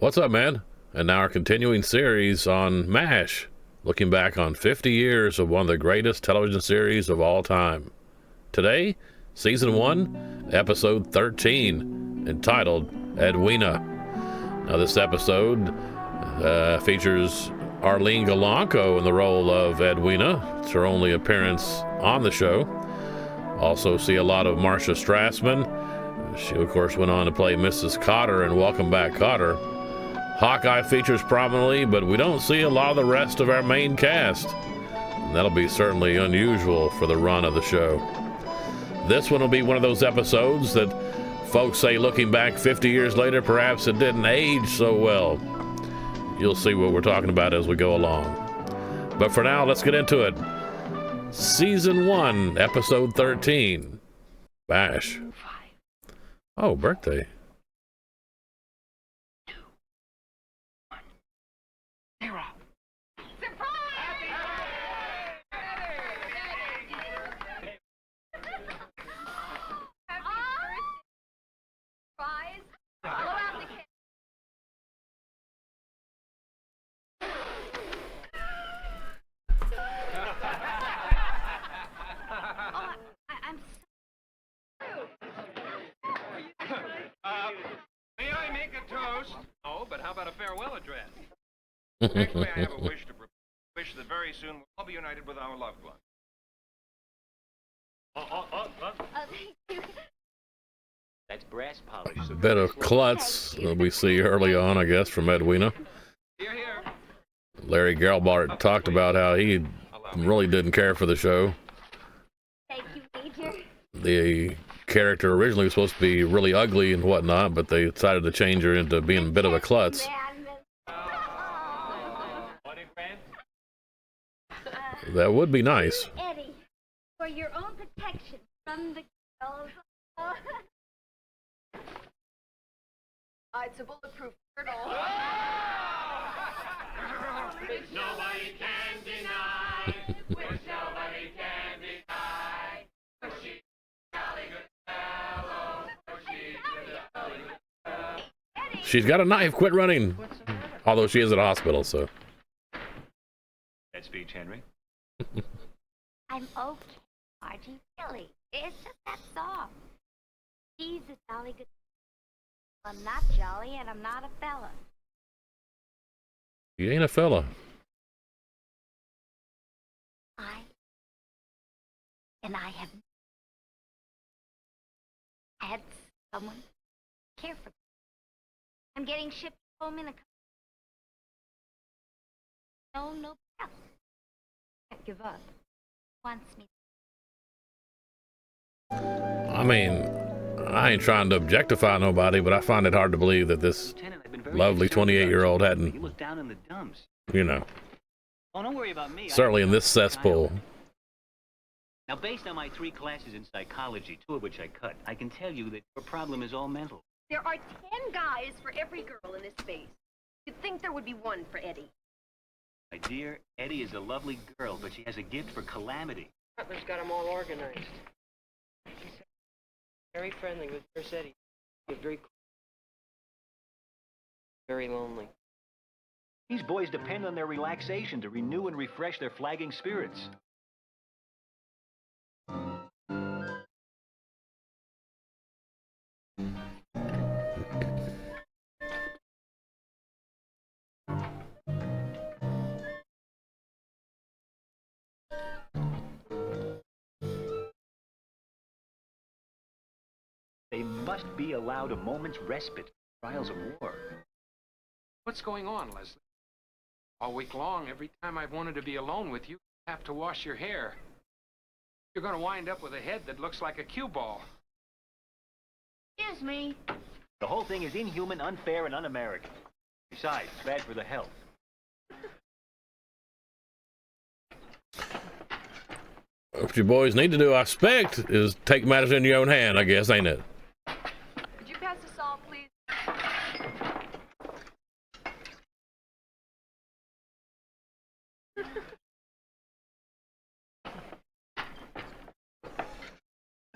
What's up, man? And now our continuing series on MASH, looking back on 50 years of one of the greatest television series of all time. Today, Season 1, Episode 13, entitled Edwina. Now, this episode features Arlene Galanco in the role of Edwina. It's her only appearance on the show. Also see a lot of Marcia Strassman. She, of course, went on to play Mrs. Cotter in Welcome Back, Kotter. Hawkeye features prominently, but we don't see a lot of the rest of our main cast. And that'll be certainly unusual for the run of the show. This one will be one of those episodes that folks say, looking back 50 years later, perhaps it didn't age so well. You'll see what we're talking about as we go along. But for now, let's get into it. Season 1, Episode 13, MASH. Oh, birthday. May I make a toast? Oh, but how about a farewell address? Next, may I have a wish that very soon we'll all be united with our loved ones. Thank you. That's brass polish. A bit of klutz that we see early on, I guess, from Edwina. Here, here. Larry Gelbart talked about how he really didn't care for the show. Thank you, Major. The character originally was supposed to be really ugly and whatnot, but they decided to change her into being a bit of a klutz. That would be nice. Eddie, for your own protection from the girls. It's a bulletproof turtle. Nobody can deny, which nobody can deny, for she's a jolly good fellow, for she's a jolly good fellow. She's got a knife. Quit running. Although she is at a hospital, so. That speech, Henry. I'm okay, Margie. Really, it's just that song. She's a jolly good. I'm not jolly, and I'm not a fella. You ain't a fella. I have had someone care for me. I'm getting shipped home in a no else. Can't give up. Wants me. I mean, I ain't trying to objectify nobody, but I find it hard to believe that this lovely 28-year-old hadn't, You look down in the dumps. you know, Oh, don't worry about me. certainly in this cesspool. Now, based on my 3 classes in psychology, 2 of which I cut, I can tell you that your problem is all mental. There are 10 guys for every girl in this space. You'd think there would be one for Eddie. My dear, Eddie is a lovely girl, but she has a gift for calamity. Butler's got them all organized. Very friendly with Nurse Eddie. Very cool. Very lonely. These boys depend on their relaxation to renew and refresh their flagging spirits. They must be allowed a moment's respite from trials of war. What's going on, Leslie? All week long, every time I've wanted to be alone with you, you have to wash your hair. You're going to wind up with a head that looks like a cue ball. Excuse me. The whole thing is inhuman, unfair, and un-American. Besides, bad for the health. What you boys need to do, I expect, is take matters in your own hand, I guess, ain't it? Could you pass the salt, please?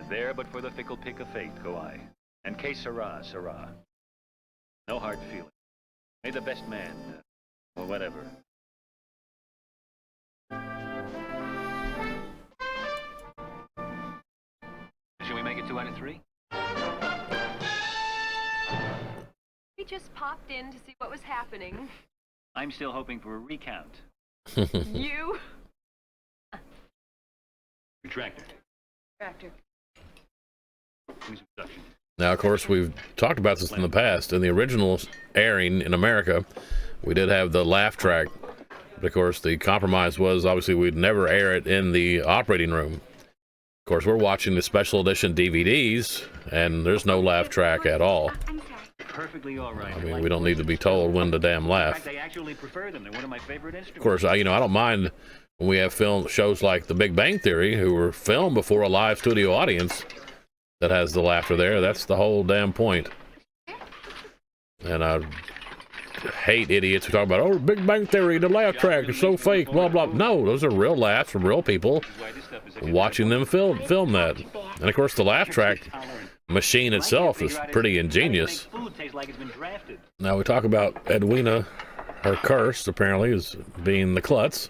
There but for the fickle pick of fate go I, and que sera, sera. No hard feeling. May the best man, or whatever. Should we make it 2 out of 3? We just popped in to see what was happening. I'm still hoping for a recount. You? Retractor. Tractor. Who's abduction? Now, of course, we've talked about this in the past. In the original airing in America, we did have the laugh track. But of course, the compromise was obviously we'd never air it in the operating room. Of course, we're watching the special edition DVDs, and there's no laugh track at all. I'm sorry. Perfectly all right. I mean, we don't need to be told when to damn In laugh. fact, I actually prefer them. They're one of my favorite instruments. Of course, I don't mind when we have film shows like The Big Bang Theory, who were filmed before a live studio audience that has the laughter there. That's the whole damn point. And I hate idiots who talk about, oh, Big Bang Theory, the laugh track is so fake, blah, blah. No, those are real laughs from real people watching them film that. And, of course, the laugh track machine itself is pretty ingenious. Now, we talk about Edwina. Her curse, apparently, is being the klutz.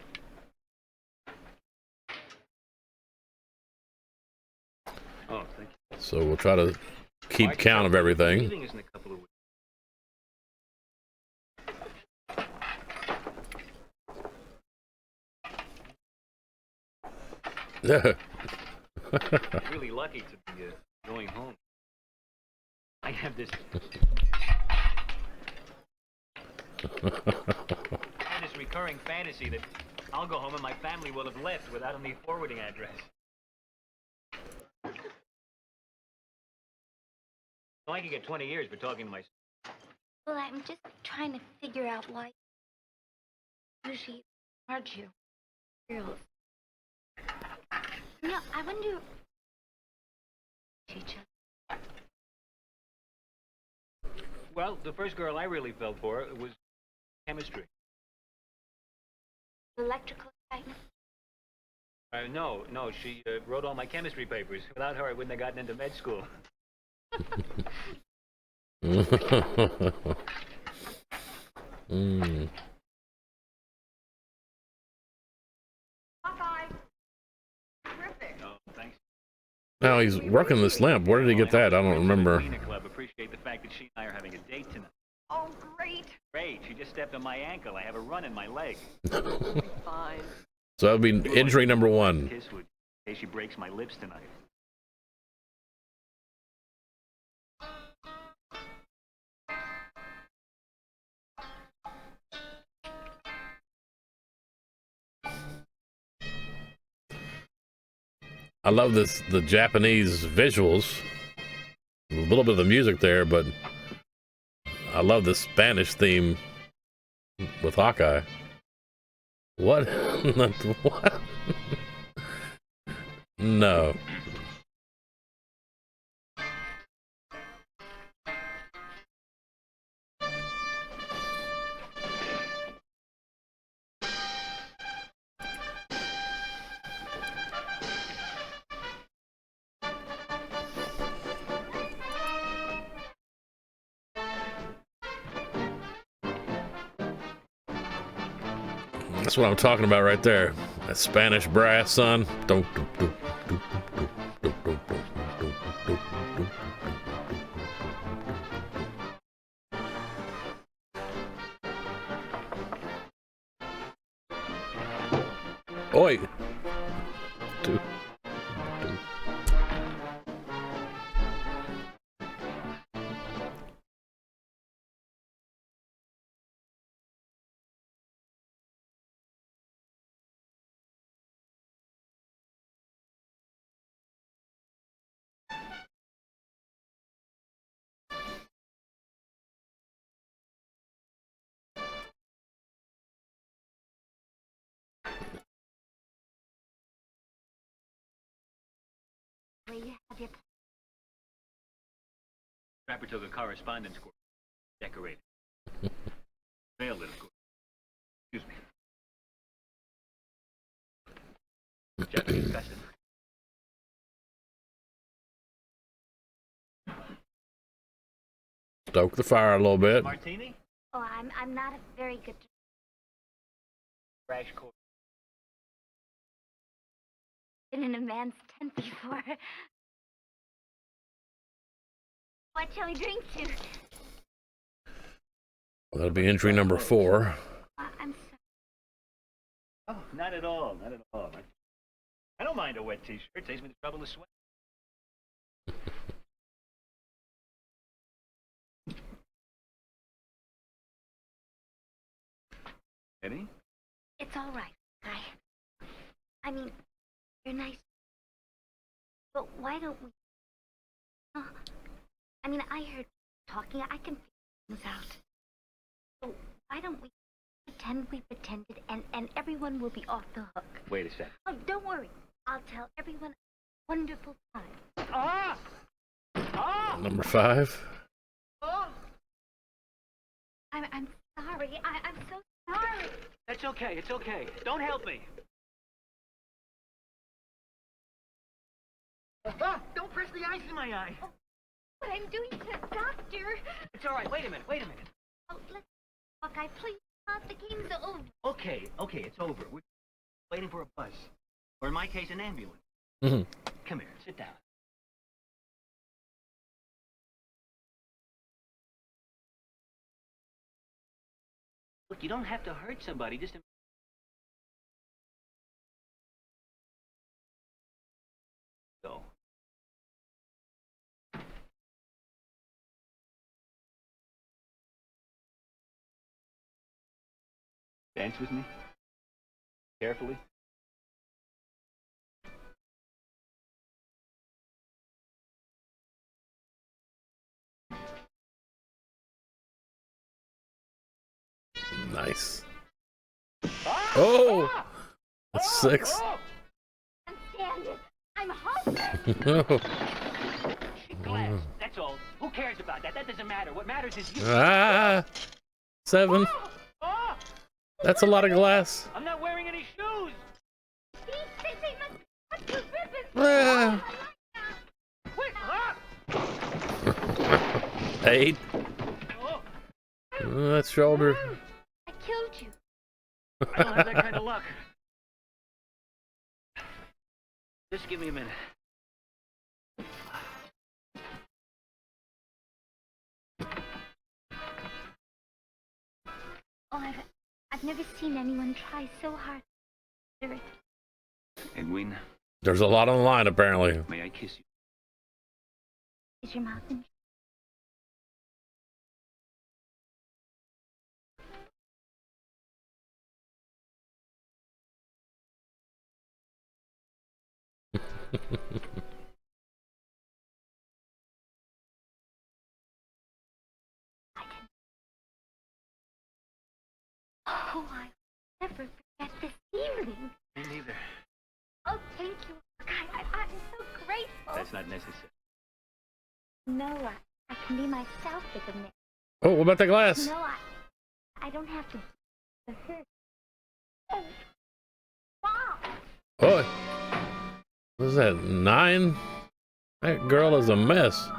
Oh, thank you. So we'll try to keep count of everything. Leaving is in a couple of weeks. Really lucky to be going home. I have this recurring fantasy that I'll go home and my family will have left without any forwarding address. So I could get 20 years for talking to my... Well, I'm just trying to figure out why. Usually, aren't you? Girls. No, I wonder. Teacher. Well, the first girl I really fell for was chemistry. Electrical type. No, she wrote all my chemistry papers. Without her, I wouldn't have gotten into med school. Hawkeye. Terrific. No, thanks. Now he's working this limp. Where did he get that? I don't remember. Edwina Club appreciate the fact that she and I are having a date tonight. Oh, great. Great, she just stepped on my ankle. I have a run in my leg. Fine. So that'll be injury number 1. Kiss would, in case she breaks my lips tonight. I love the Japanese visuals. A little bit of the music there, but I love the Spanish theme with Hawkeye. What? What? No. That's what I'm talking about right there. That Spanish brass, son. Oi. Where you have your. Trapper took a correspondence course. Decorated. Failed it, of course. Excuse me. Japanese custom. Stoke the fire a little bit. Martini? Oh, I'm not a very good. Crash course. Been in a man's tent before. What shall we drink to? Well, that'll be entry number 4. I'm sorry. Oh, not at all, not at all. I don't mind a wet t-shirt. It saves me the trouble of sweat. Eddie? It's all right, guy. I mean, you're nice. But why don't we? I mean, I heard talking. I can figure things out. So why don't we pretend we pretended, and everyone will be off the hook? Wait a second. Oh, don't worry. I'll tell everyone a wonderful time. Ah! Ah! Number 5. Ah! I'm sorry. I'm so sorry. That's okay, it's okay. Don't help me. Ah! Don't press the ice in my eye. What I'm doing to the doctor. It's all right. Wait a minute, wait a minute. Oh, let's talk. I please. The game's over. Okay, it's over. We're waiting for a bus. Or in my case, an ambulance. Mm-hmm. Come here, sit down. Look, you don't have to hurt somebody, just... Go. Dance with me? Carefully? Nice. Oh! That's 6. Stand it. I'm hungry. Glass, that's all. Who cares about that? That doesn't matter. What matters is you... 7. Ah! That's a lot of glass. I'm not wearing any shoes! They must cut the ribbons. Ah. Wait! Ah! 8. Oh, That shoulder. I killed you. I don't have that kind of luck. Just give me a minute. Oh, I've never seen anyone try so hard. Edwina, There's a lot on the line, apparently. may I kiss you? Is your mouth in? Oh, I'll never forget this evening. Me neither. Oh, thank you. I'm so grateful. That's not necessary. No, I can be myself with a minute. Oh, what about the glass? No, I don't have to be hurt. Oh, wow. Oh, what is that, 9? That girl is a mess.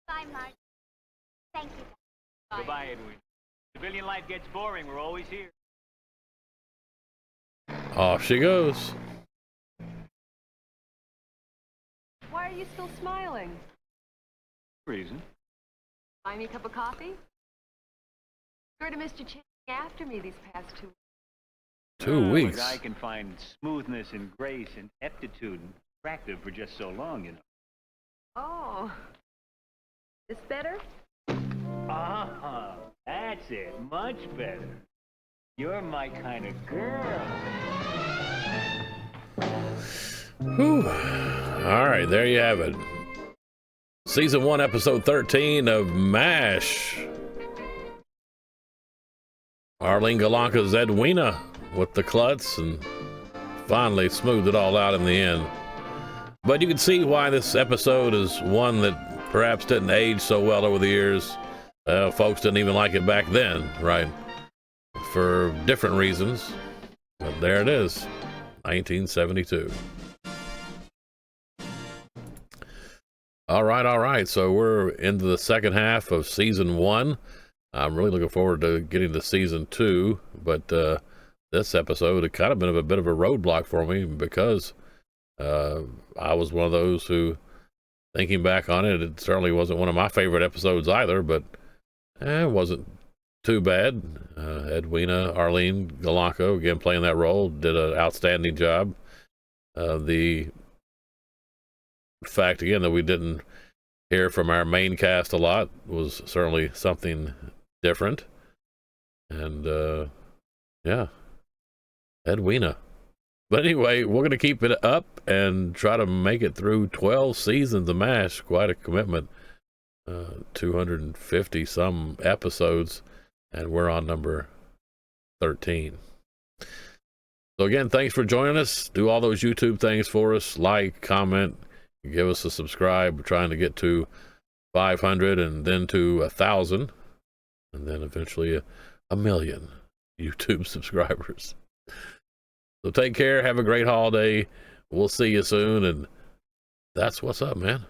Bye, Mark. Thank you. Goodbye, Edwin. Civilian life gets boring. We're always here. Off she goes. Why are you still smiling? Reason? Buy me a cup of coffee? Sure to Mr. Chang after me these past 2 weeks. 2 weeks. A guy can find smoothness and grace and aptitude attractive for just so long, you know. Oh. This better? Ah, that's it. Much better. You're my kind of girl. Whew. All right, there you have it. Season 1, episode 13 of MASH. Arlene Galanka's Edwina with the klutz and finally smoothed it all out in the end. But you can see why this episode is one that perhaps didn't age so well over the years. Folks didn't even like it back then, right? For different reasons. But there it is. 1972. All right. So we're into the second half of season 1. I'm really looking forward to getting to season 2, but this episode had kind of been a bit of a roadblock for me because I was one of those who, thinking back on it, it certainly wasn't one of my favorite episodes either, but it wasn't too bad. Edwina, Arlene Galanco, again playing that role, did an outstanding job. The fact, again, that we didn't hear from our main cast a lot was certainly something different. And yeah, Edwina. But anyway, we're going to keep it up and try to make it through 12 seasons of MASH. Quite a commitment. 250 some episodes, and we're on number 13. So again, thanks for joining us. Do all those YouTube things for us. Like, comment, give us a subscribe. We're trying to get to 500 and then to 1,000 and then eventually a million YouTube subscribers. So take care. Have a great holiday. We'll see you soon. And that's what's up, man.